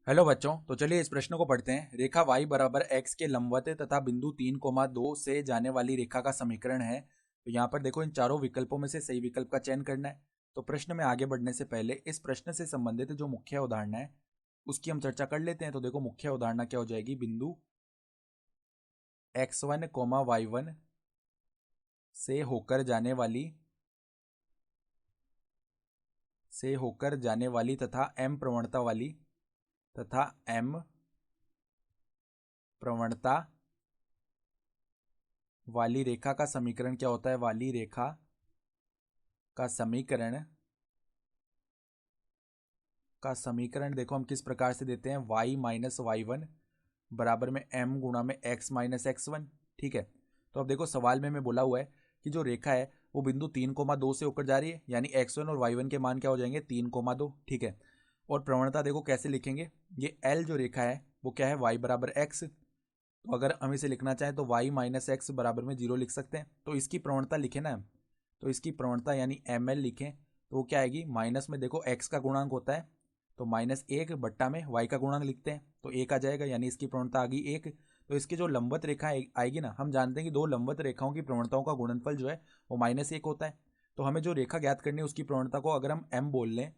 Hello बच्चों, तो चलिए इस प्रश्न को पढ़ते हैं। रेखा y बराबर x के लंबवत तथा बिंदु 3,2 से जाने वाली रेखा का समीकरण है। तो यहाँ पर देखो, इन चारों विकल्पों में से सही विकल्प का चयन करना है। तो प्रश्न में आगे बढ़ने से पहले इस प्रश्न से संबंधित जो मुख्य उदाहरण है उसकी हम चर्चा कर लेते हैं। तो देखो, मुख्य उदाहरण क्या हो जाएगी, बिंदु x1, y1 से होकर जाने वाली तथा m प्रवणता वाली रेखा का समीकरण क्या होता है। वाली रेखा का समीकरण देखो हम किस प्रकार से देते हैं, y माइनस y1 बराबर में m गुणा में x माइनस x1। ठीक है, तो अब देखो सवाल में बोला हुआ है कि जो रेखा है वो बिंदु 3,2 से होकर जा रही है, यानी x1 और y1 के मान क्या हो जाएंगे, 3,2। ठीक है, और प्रवणता देखो कैसे लिखेंगे, ये l जो रेखा है वो क्या है, y बराबर x। तो अगर हम इसे लिखना चाहें तो y माइनस एक्स बराबर में 0 लिख सकते हैं। तो इसकी प्रवणता लिखें ना, तो इसकी प्रवणता यानी ml लिखें तो वो क्या आएगी, माइनस में देखो x का गुणांक होता है तो -1 बट्टा में y का गुणांक लिखते हैं तो 1 आ जाएगा, यानी इसकी प्रवणता आ गई 1। तो इसकी जो लंबवत रेखा आएगी ना, हम जानते हैं कि दो लंबवत रेखाओं की प्रवणताओं का गुणनफल जो है वो -1 होता है। तो हमें जो रेखा ज्ञात करनी है उसकी प्रवणता को अगर हम m बोल लें,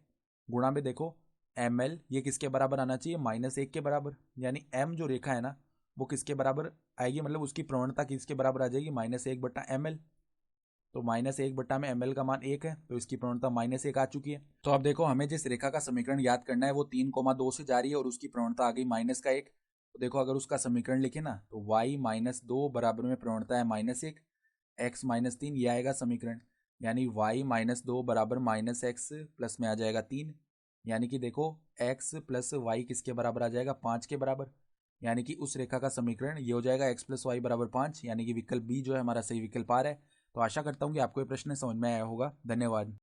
गुणा में देखो ml, ये किसके बराबर आना चाहिए, -1 के बराबर। यानी m जो रेखा है ना वो किसके बराबर आएगी, मतलब उसकी प्रवणता किसके बराबर आ जाएगी, -1 बट्टा ml। तो -1 बट्टा में ml का मान 1 है, तो इसकी प्रवणता -1 आ चुकी है। तो अब देखो, हमें जिस रेखा का समीकरण याद करना है वो 3,2 से जा रही है और उसकी प्रवणता आ गई -1। तो देखो अगर उसका समीकरण लिखे ना तो y-2 बराबर में प्रवणता है -1, x-3, ये आएगा समीकरण। यानी y-2 बराबर -x प्लस में आ जाएगा 3। यानी कि देखो x प्लस वाई किसके बराबर आ जाएगा, 5 के बराबर। यानी कि उस रेखा का समीकरण ये हो जाएगा x प्लस वाई बराबर 5। यानी कि विकल्प बी जो है हमारा सही विकल्प आ रहा है। तो आशा करता हूँ कि आपको ये प्रश्न समझ में आया होगा। धन्यवाद।